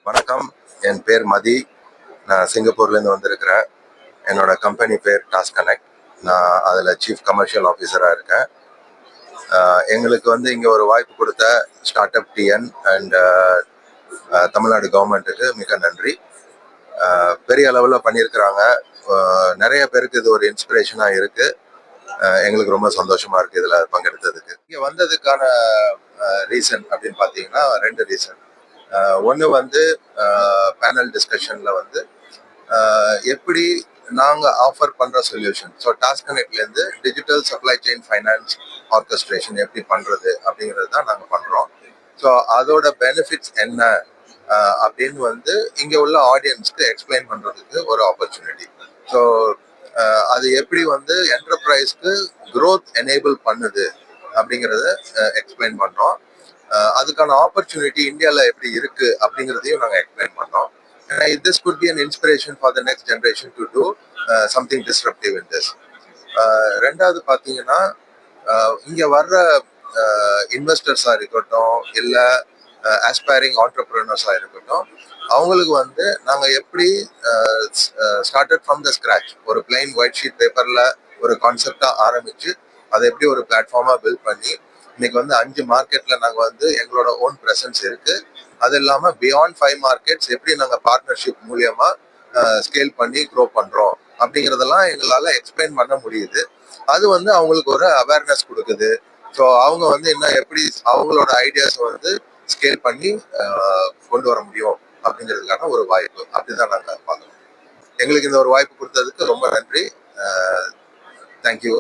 வணக்கம், என் பேர் மதி. நான் சிங்கப்பூர்லேருந்து வந்திருக்கிறேன். என்னோட கம்பெனி பேர் டாஸ்க் கனெக்ட். நான் அதில் சீஃப் கமர்ஷியல் ஆஃபீஸராக இருக்கேன். எங்களுக்கு வந்து இங்கே ஒரு வாய்ப்பு கொடுத்த start up TN and Tamil Nadu கவர்மெண்ட்டுக்கு மிக நன்றி. பெரிய அளவில் பண்ணியிருக்கிறாங்க. நிறைய பேருக்கு இது ஒரு இன்ஸ்பிரேஷனாக இருக்குது. எங்களுக்கு ரொம்ப சந்தோஷமாக இருக்குது இதில் பங்கெடுத்ததுக்கு. இங்கே வந்ததுக்கான ரீசன் அப்படின்னு பார்த்தீங்கன்னா 2 ரீசன். ஒன்று வந்து பேனல் டிஸ்கஷனில் வந்து எப்படி நாங்கள் ஆஃபர் பண்ணுற சொல்யூஷன், ஸோ டாஸ்க் கனெக்ட்லேருந்து digital supply chain finance orchestration எப்படி பண்ணுறது அப்படிங்கிறது தான் நாங்கள் பண்ணுறோம். ஸோ அதோட பெனிஃபிட்ஸ் என்ன அப்படின்னு வந்து இங்கே உள்ள ஆடியன்ஸ்க்கு எக்ஸ்பிளைன் பண்ணுறதுக்கு ஒரு ஆப்பர்ச்சுனிட்டி. ஸோ அது எப்படி வந்து என்டர்பிரைஸ்க்கு க்ரோத் எனேபிள் பண்ணுது அப்படிங்கிறத எக்ஸ்பிளைன் பண்ணுறோம். அதுக்கான ஆப்பர்ச்சுனிட்டி இந்தியாவில் எப்படி இருக்கு அப்படிங்கிறதையும் நாங்கள் எக்ஸ்பிளைன் பண்ணோம். This could be an inspiration for the next generation to do something disruptive in this. ரெண்டாவது பார்த்தீங்கன்னா, இங்கே வர்ற இன்வெஸ்டர்ஸாக இருக்கட்டும், இல்லை ஆஸ்பைரிங் ஆண்டர்பிரினர்ஸாக இருக்கட்டும், அவங்களுக்கு வந்து நாங்கள் எப்படி ஸ்டார்டட் ஃப்ரம் த ஸ்க்ராச், ஒரு பிளைன் ஒயிட் ஷீட் பேப்பரில் ஒரு கான்செப்டாக ஆரம்பித்து அதை எப்படி ஒரு பிளாட்ஃபார்மாக பில்ட் பண்ணி இன்னைக்கு வந்து 5 மார்க்கெட்டில் நாங்கள் வந்து எங்களோட ஓன் ப்ரெசன்ஸ் இருக்குது. அது இல்லாமல் பியாண்ட் 5 மார்க்கெட்ஸ் எப்படி நாங்கள் பார்ட்னர்ஷிப் மூலியமா ஸ்கேல் பண்ணி க்ரோ பண்ணுறோம் அப்படிங்கிறதெல்லாம் எங்களால் எக்ஸ்பிளைன் பண்ண முடியுது. அது வந்து அவங்களுக்கு ஒரு அவேர்னஸ் கொடுக்குது. ஸோ அவங்க வந்து இன்னும் எப்படி அவங்களோட ஐடியாஸை வந்து ஸ்கேல் பண்ணி கொண்டு வர முடியும் அப்படிங்கிறதுக்கான ஒரு வாய்ப்பு. அப்படிதான் நாங்கள் பார்க்குறோம். எங்களுக்கு இந்த ஒரு வாய்ப்பு கொடுத்ததுக்கு ரொம்ப நன்றி. தேங்க்யூ.